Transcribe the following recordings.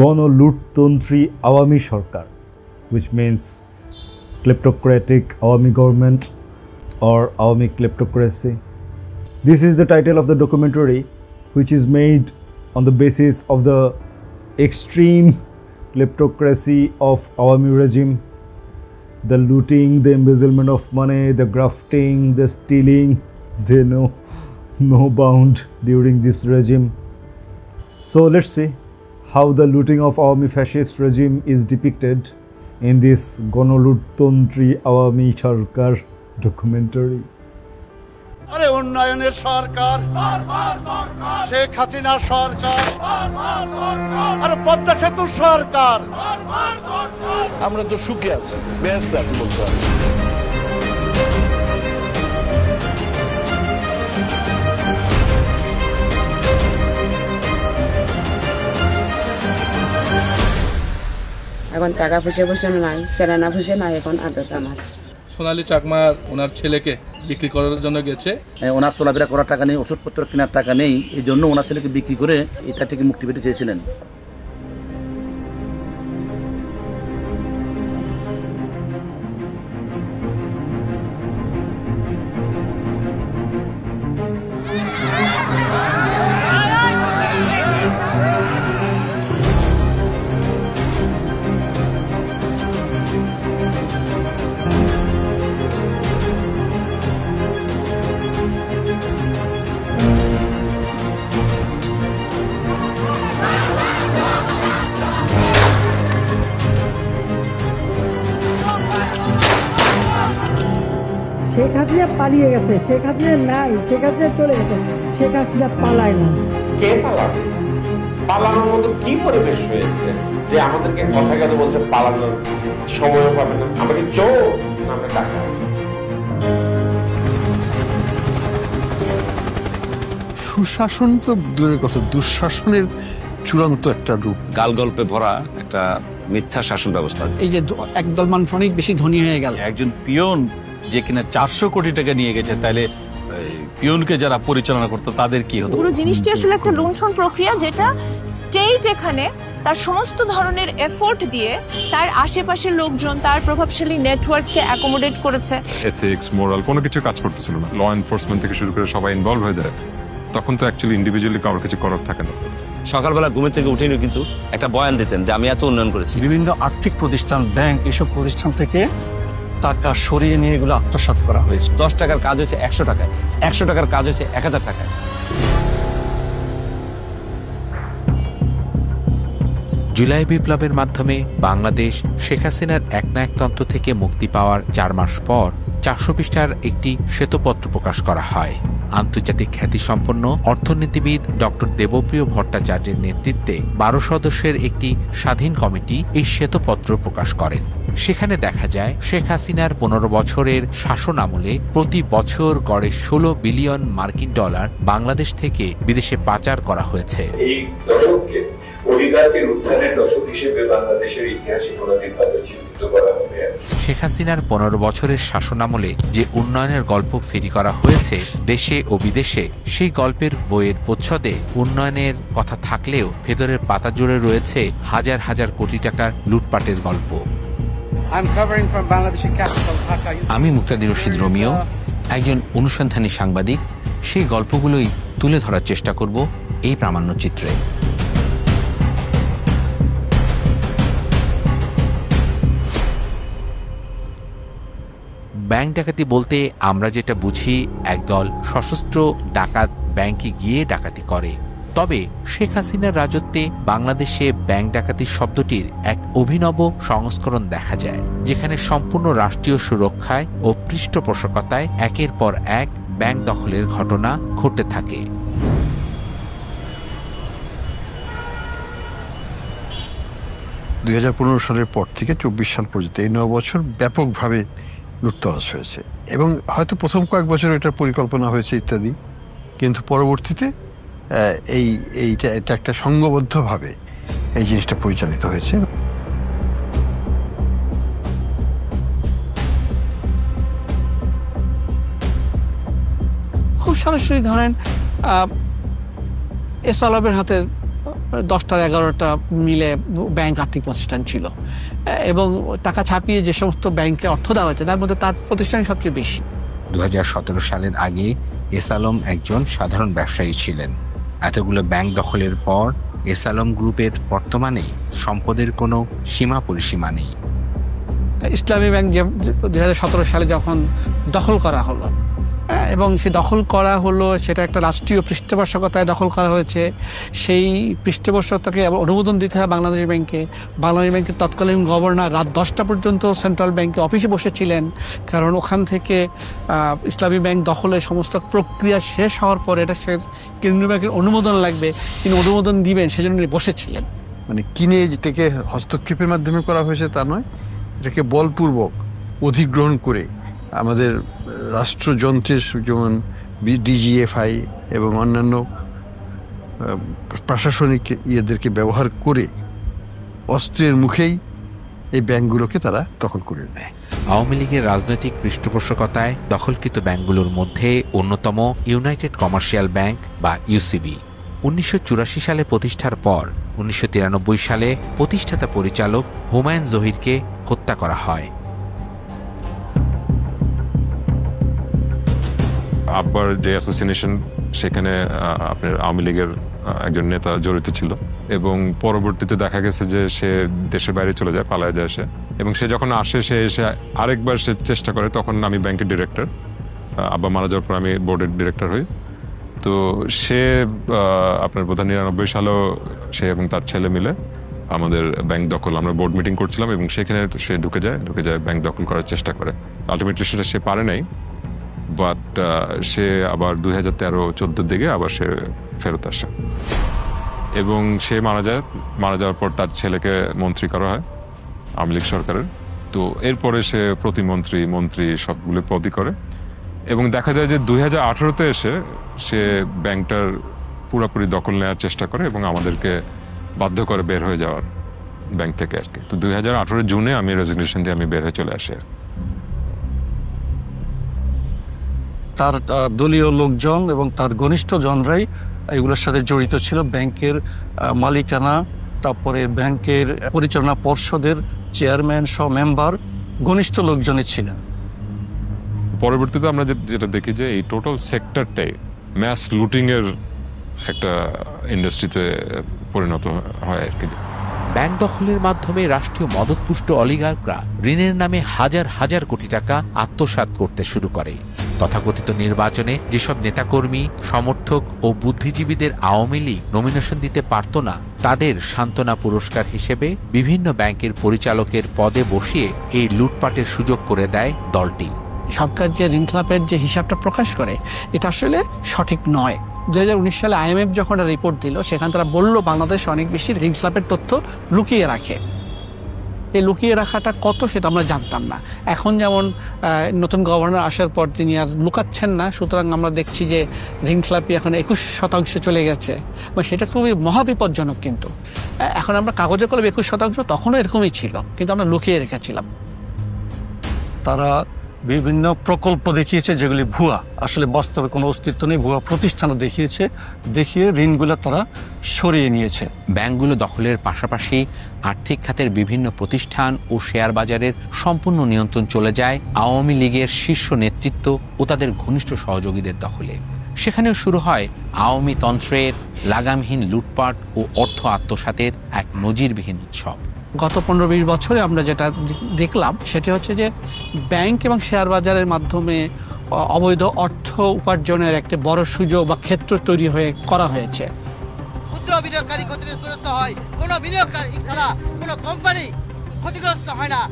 গণলুটতন্ত্রী Awami Sarkar, which means kleptocratic Awami government or Awami kleptocracy. This is the title of the documentary, which is made on the basis of the extreme kleptocracy of Awami regime, the looting, the embezzlement of money, the grafting, the stealing, they know no bound during this regime. So let's see how the looting of Awami fascist regime is depicted in this গণলুটতন্ত্রী Awami Sarkar documentary. আরে উন্নয়নের সরকার, শেখ হাসিনা সরকার, আরে পদ্মা সেতু সরকার। আমরা তো সুখে আছি, ব্যস্ত আছি বলতে হবে। এখন টাকা পয়সা নাই, সেরানা পয়সা নাই, এখন আদত আমার। সোনালী চাকমা ওনার ছেলেকে বিক্রি করার জন্য গেছে। ওনার চলাফেরা করার টাকা নেই, ওষুধপত্র কেনার টাকা নেই, এই জন্য ওনার ছেলেকে বিক্রি করে এটা থেকে মুক্তি পেতে চেয়েছিলেন। শেখ হাসিনা পালিয়ে গেছে, শেখ হাসিনা নাই, শেখ হাসিনা চলে গেছে, শেখ হাসিনা পালায় না। কে পালাবে? পালানোর মতো কি পরিবেশ হয়েছে যে আমাদেরকে কথা কথা বলছে পালানোর সময় পাবে না? আমাকে চোর না আমরা টাকা? সুশাসন তো দূরের কথা, দুঃশাসনের চূড়ান্ত একটা রূপ। গাল গল্পে ভরা একটা মিথ্যা শাসন ব্যবস্থা। এই যে একদল মানুষ অনেক বেশি ধনী হয়ে গেল। একজন পিয়ন যে কিনা 400 কোটি টাকা নিয়ে গেছে, তাহলে পিয়নকে যারা পরিচালনা করতো তাদের কি হতো? পুরো জিনিসটি আসলে একটা লুণ্ঠন প্রক্রিয়া, যেটা স্টেট এখানে তার সমস্ত ধরনের এফোর্ট দিয়ে তার আশেপাশের লোকজন, তার প্রভাবশালী নেটওয়ার্ককে অ্যাকোমোডেট করেছে। এথিক্স, মোরাল কোনো কিছু কাজ করতেছিল না। ল এনফোর্সমেন্ট থেকে শুরু করে সবাই ইনভলভ হয়ে যায়। তখন তো অ্যাকচুয়ালি ইন্ডিভিজুয়ালি কারোর কিছু করার থাকে না। সকালবেলা ঘুমের থেকে উঠেনি কিন্তু একটা বয়ান দিতেন যে আমি এত উন্নয়ন করেছি। বিভিন্ন আর্থিক প্রতিষ্ঠান, ব্যাংক, এসব প্রতিষ্ঠান থেকে টাকা সরিয়ে নিয়ে এগুলো আত্মসাৎ করা হয়েছে। 10 টাকার কাজ হচ্ছে 100 টাকায়, 100 টাকার কাজ হচ্ছে 1000 টাকায়। জুলাই বিপ্লবের মাধ্যমে বাংলাদেশ শেখ হাসিনার একনায়কতন্ত্র থেকে মুক্তি পাওয়ার 4 মাস পর 400 পৃষ্ঠার একটি শ্বেতপত্র প্রকাশ করা হয়। আন্তর্জাতিক খ্যাতিসম্পন্ন অর্থনীতিবিদ ডক্টর দেবপ্রিয় ভট্টাচার্যের নেতৃত্বে 12 সদস্যের একটি স্বাধীন কমিটি এই শ্বেতপত্র প্রকাশ করেন। সেখানে দেখা যায় শেখ হাসিনার 15 বছরের শাসন আমলে প্রতি বছর গড়ে 16 বিলিয়ন মার্কিন ডলার বাংলাদেশ থেকে বিদেশে পাচার করা হয়েছে। এই দশককে অলিগার্কের উত্থানের দশক হিসেবে বাংলাদেশের ইতিহাসে কোনদিনভাবে চিহ্নিত করা হবে। শেখ হাসিনার 15 বছরের শাসনামলে যে উন্নয়নের গল্প ফেরি করা হয়েছে দেশে ও বিদেশে, সেই গল্পের বইয়ের প্রচ্ছদে উন্নয়নের কথা থাকলেও ভেতরের পাতা জুড়ে রয়েছে হাজার হাজার কোটি টাকার লুটপাটের গল্প। আমি মুক্তাদির রশিদ রোমিও, একজন অনুসন্ধানী সাংবাদিক। সেই গল্পগুলোই তুলে ধরার চেষ্টা করব এই প্রামাণ্যচিত্রে। ব্যাংক ডাকাতি বলতে আমরা যেটা বুঝি, একদল সশস্ত্র ডাকাত ব্যাংকে গিয়ে ডাকাতি করে। তবে শেখ হাসিনার রাজত্বে বাংলাদেশে ব্যাংক ডাকাতির শব্দটির এক অভিনব সংস্করণ দেখা যায়, যেখানে সম্পূর্ণ রাষ্ট্রীয় সুরক্ষায় ও পৃষ্ঠপোষকতায় একের পর এক ব্যাংক দখলের ঘটনা ঘটতে থাকে। 2015 সালের পর থেকে 24 সাল পর্যন্ত এই 9 বছর ব্যাপকভাবে লুটতরাজ হয়েছে, এবং হয়তো প্রথম কয়েক বছর এটার পরিকল্পনা হয়েছে ইত্যাদি, কিন্তু পরবর্তীতে এটা একটা সংঘবদ্ধভাবে এই জিনিসটা পরিচালিত হয়েছে। খুব সরাসরি ধরেন এস আলাবের হাতে 10টা 11টা মিলে ব্যাংক আর্থিক প্রতিষ্ঠান ছিল, এবং টাকা ছাপিয়ে যে সমস্ত ব্যাংকে অর্থ দেওয়া হয়েছে তার মধ্যে তার প্রতিষ্ঠানই সবচেয়ে বেশি। 2017 সালের আগে এস আলম একজন সাধারণ ব্যবসায়ী ছিলেন। এতগুলো ব্যাংক দখলের পর এস আলম গ্রুপের বর্তমানে সম্পদের কোনো সীমা পরিসীমা নেই। ইসলামী ব্যাংক 2017 সালে যখন দখল করা হলো, এবং সে দখল করা হলো সেটা একটা রাষ্ট্রীয় পৃষ্ঠপোষকতায় দখল করা হয়েছে, সেই পৃষ্ঠপোষকতাকে অনুমোদন দিতে হয় বাংলাদেশ ব্যাংকে। বাংলাদেশ ব্যাংকের তৎকালীন গভর্নর রাত 10টা পর্যন্ত সেন্ট্রাল ব্যাংকে অফিসে বসেছিলেন, কারণ ওখান থেকে ইসলামী ব্যাংক দখলের সমস্ত প্রক্রিয়া শেষ হওয়ার পরে এটা কেন্দ্রীয় ব্যাংকের অনুমোদন লাগবে, তিনি অনুমোদন দিবেন সেজন্য বসেছিলেন। মানে কিনে যেটাকে হস্তক্ষেপের মাধ্যমে করা হয়েছে তা নয়, এটাকে বলপূর্বক অধিগ্রহণ করে আমাদের রাষ্ট্রযন্ত্রের যেমন ডিজিএফআই এবং অন্যান্য প্রশাসনিক ইয়েদেরকে ব্যবহার করে অস্ত্রের মুখেই এই ব্যাংকগুলোকে তারা দখল করে নেয়। আওয়ামী লীগের রাজনৈতিক পৃষ্ঠপোষকতায় দখলকৃত ব্যাংকগুলোর মধ্যে অন্যতম ইউনাইটেড কমার্শিয়াল ব্যাংক বা ইউসিবি। 1984 সালে প্রতিষ্ঠার পর 1993 সালে প্রতিষ্ঠাতা পরিচালক হুমায়ুন জহিরকে হত্যা করা হয়। আব্বার যে অ্যাসোসিয়েশন, সেখানে আপনার আওয়ামী লীগের একজন নেতা জড়িত ছিল, এবং পরবর্তীতে দেখা গেছে যে সে দেশের বাইরে চলে যায়, পালায় যায় সে, এবং সে যখন আসে সে এসে আরেকবার সে চেষ্টা করে, তখন আমি ব্যাংকের ডিরেক্টর, আব্বা মারা যাওয়ার পর আমি বোর্ডের ডিরেক্টর হই। তো সে আপনার বোধহয় 99 সালেও সে এবং তার ছেলে মিলে আমাদের ব্যাংক দখল, আমরা বোর্ড মিটিং করছিলাম এবং সেখানে সে ঢুকে যায় ব্যাংক দখল করার চেষ্টা করে। আলটিমেটলি সেটা সে পারে নাই, বাট সে আবার 2013-14 দিকে আবার সে ফেরত আসে এবং সে মারা যাওয়ার পর তার ছেলেকে মন্ত্রী করা হয় আওয়ামী লীগ সরকারের। তো এরপরে সে প্রতিমন্ত্রী, মন্ত্রী সবগুলো পদই করে, এবং দেখা যায় যে 2018-তে এসে সে ব্যাংকটার পুরোপুরি দখল নেওয়ার চেষ্টা করে এবং আমাদেরকে বাধ্য করে বের হয়ে যাওয়ার ব্যাংক থেকে আর কি। তো 2018 জুনে আমি রেজিগনেশন দিয়ে আমি বের হয়ে চলে আসি। তার দলীয় লোকজন এবং তার ঘনিষ্ঠ জনরাই এগুলোর সাথে জড়িত ছিল। ব্যাংকের মালিকানা, তারপরে ব্যাংকের পরিচালনা পর্ষদের চেয়ারম্যান সহ মেম্বার ঘনিষ্ঠ লোকজনই ছিলেন। পরবর্তীতে আমরা যেটা দেখি যে এই টোটাল সেক্টরটাই ম্যাস লুটিং এর একটা ইন্ডাস্ট্রিতে পরিণত হয় আর কি। ব্যাংক দখলের মাধ্যমে রাষ্ট্রীয় মদতপুষ্ট অলিগার্করা ঋণের নামে হাজার হাজার কোটি টাকা আত্মসাৎ করতে শুরু করে। তথাকথিত নির্বাচনে যেসব নেতাকর্মী, সমর্থক ও বুদ্ধিজীবীদের আওয়ামী লীগ নমিনেশন দিতে পারত না, তাদের সান্ত্বনা পুরস্কার হিসেবে বিভিন্ন ব্যাংকের পরিচালকের পদে বসিয়ে এই লুটপাটের সুযোগ করে দেয় দলটি। সরকার যে ঋণ খেলাপের যে হিসাবটা প্রকাশ করে এটা আসলে সঠিক নয়। 2019 সালে IMF যখন একটা রিপোর্ট দিল, সেখানে তারা বলল বাংলাদেশ অনেক বেশি ঋণ খেলাপের তথ্য লুকিয়ে রাখে। এই লুকিয়ে রাখাটা কত সেটা আমরা জানতাম না। এখন যেমন নতুন গভর্নর আসার পর তিনি আর লুকাচ্ছেন না, সুতরাং আমরা দেখছি যে ঋণ খেলাপি এখন 21% চলে গেছে, সেটা খুবই মহাবিপজ্জনক। কিন্তু এখন আমরা কাগজে কলমে 21%, তখনও এরকমই ছিল, কিন্তু আমরা লুকিয়ে রেখেছিলাম। তারা বিভিন্ন প্রকল্প দেখিয়েছে যেগুলি ভুয়া, আসলে বাস্তবে কোনো অস্তিত্ব নেই, ভুয়া প্রতিষ্ঠানও দেখিয়ে ঋণগুলো তারা সরিয়ে নিয়েছে। ব্যাংকগুলো দখলের পাশাপাশি আর্থিক খাতের বিভিন্ন প্রতিষ্ঠান ও শেয়ার বাজারের সম্পূর্ণ নিয়ন্ত্রণ চলে যায় আওয়ামী লীগের শীর্ষ নেতৃত্ব ও তাদের ঘনিষ্ঠ সহযোগীদের দখলে। সেখানেও শুরু হয় আওয়ামী তন্ত্রের লাগামহীন লুটপাট ও অর্থ আত্মসাতের এক নজিরবিহীন উৎসব। গত 15-20 বছরে আমরা যেটা দেখলাম সেটা হচ্ছে যে ব্যাংক এবং শেয়ার বাজারের মাধ্যমে অবৈধ অর্থ উপার্জনের একটা বড় সুযোগ বা ক্ষেত্র তৈরি করা হয়েছে। ক্ষুদ্র বিনিয়োগকারী ক্ষতিগ্রস্ত হয়, কোনো বিনিয়োগকারী ছাড়া কোনো কোম্পানি ক্ষতিগ্রস্ত হয় না।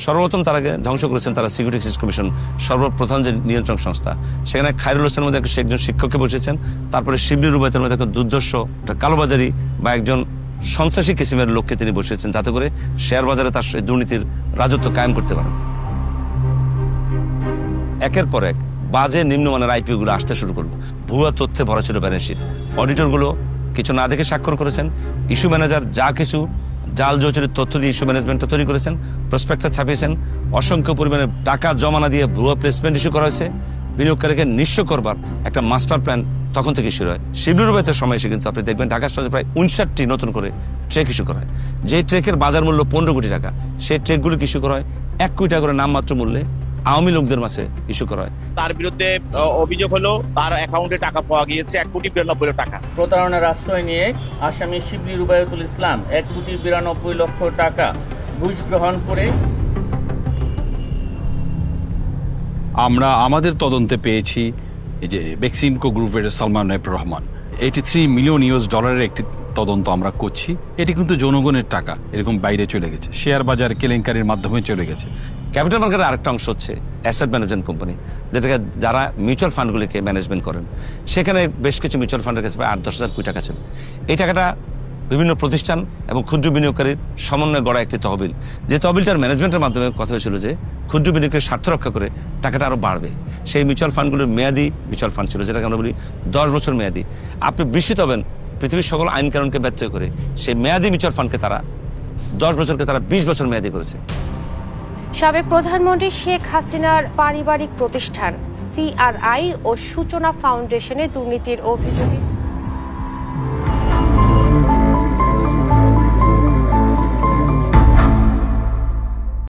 সর্বপ্রথম তারা ধ্বংস করেছেন তারা সিকিউরিটি এক্সচেঞ্জ কমিশন, সর্বপ্রথম যে নিয়ন্ত্রণ সংস্থা। সেখানে খায়রুল হোসেনের মধ্যে একজন শিক্ষককে বসেছেন, তারপরে শিবলি রুবায়তের মধ্যে একটা দুর্দর্শ কালোবাজারি বা একজন সন্ত্রাসী কিসিমের লোককে তিনি বসিয়েছেন, যাতে করে শেয়ার বাজারে তার দুর্নীতির রাজত্ব কায়েম করতে পারেন। একের পর এক বাজে নিম্নমানের আইপিওগুলো আসতে শুরু করবে। ভুয়া তথ্যে ভরা ছিল ব্যালেন্স শিট। অডিটরগুলো কিছু না দেখে স্বাক্ষর করেছেন। ইস্যু ম্যানেজার যা কিছু জাল জোচের তথ্য দিয়ে ইস্যু ম্যানেজমেন্টটা তৈরি করেছেন, প্রসপেক্টাস ছাপিয়েছেন, অসংখ্য পরিমাণে টাকা জমা না দিয়ে ভুয়া প্লেসমেন্ট ইস্যু করা হয়েছে। বিনিয়োগকারীকে নিঃস্ব করবার একটা মাস্টার প্ল্যান তখন থেকে শুরু হয়। শিবলি রুবাইতের সময় এসে কিন্তু আপনি দেখবেন ঢাকা শহরে প্রায় 59টি নতুন করে ট্রেক ইস্যু করা হয়। যে ট্রেকের বাজার মূল্য 15 কোটি টাকা, সেই ট্রেকগুলো ইস্যু করা হয় 1 কোটি টাকা করে নামমাত্র মূল্যে আওয়ামী লোকদের মাঝে ইস্যু করা হয়। তার বিরুদ্ধে অভিযোগ হলো তার অ্যাকাউন্টে টাকা পাওয়া গিয়েছে 1,92,00,000 টাকা। প্রতারণার আশ্রয় নিয়ে আসামি শিবলি রুবাইতুল ইসলাম 1,92,00,000 টাকা ঘুষ গ্রহণ করে। আমরা আমাদের তদন্তে পেয়েছি এই যে বেক্সিমকো গ্রুপের সালমান এফ রহমান $83 মিলিয়ন একটি তদন্ত আমরা করছি। এটি কিন্তু জনগণের টাকা এরকম বাইরে চলে গেছে, শেয়ার বাজার কেলেঙ্কারির মাধ্যমে চলে গেছে। ক্যাপিটাল মার্কেটের আরেকটা অংশ হচ্ছে অ্যাসেট ম্যানেজমেন্ট কোম্পানি, যেটাকে যারা মিউচুয়াল ফান্ডগুলিকে ম্যানেজমেন্ট করেন। সেখানে বেশ কিছু মিউচুয়াল ফান্ডের কাছে প্রায় 8-10 হাজার কোটি টাকা ছিল। এই টাকাটা বিভিন্ন প্রতিষ্ঠান এবং ক্ষুদ্র বিনিয়োগকারীর সমন্বয়ে গড়া একটি তহবিল, যে তহবিলটার ম্যানেজমেন্টের মাধ্যমে কথা হয়েছিল যে ক্ষুদ্র বিনিয়োগের স্বার্থ রক্ষা করে টাকাটা আরও বাড়বে। সেই মিউচুয়াল ফান্ডগুলোর মেয়াদি মিউচুয়াল ফান্ড ছিল, যেটাকে আমরা বলি 10 বছর মেয়াদি। আপনি বিস্মিত হবেন, পৃথিবীর সকল আইন কানুনকে ব্যত্যয় করে সেই মেয়াদি মিউচুয়াল ফান্ডকে তারা 10 বছরকে তারা 20 বছর মেয়াদি করেছে। সাবেক প্রধানমন্ত্রী শেখ হাসিনার পারিবারিক প্রতিষ্ঠান CRI ও সূচনা ফাউন্ডেশনে দুর্নীতির অভিযোগে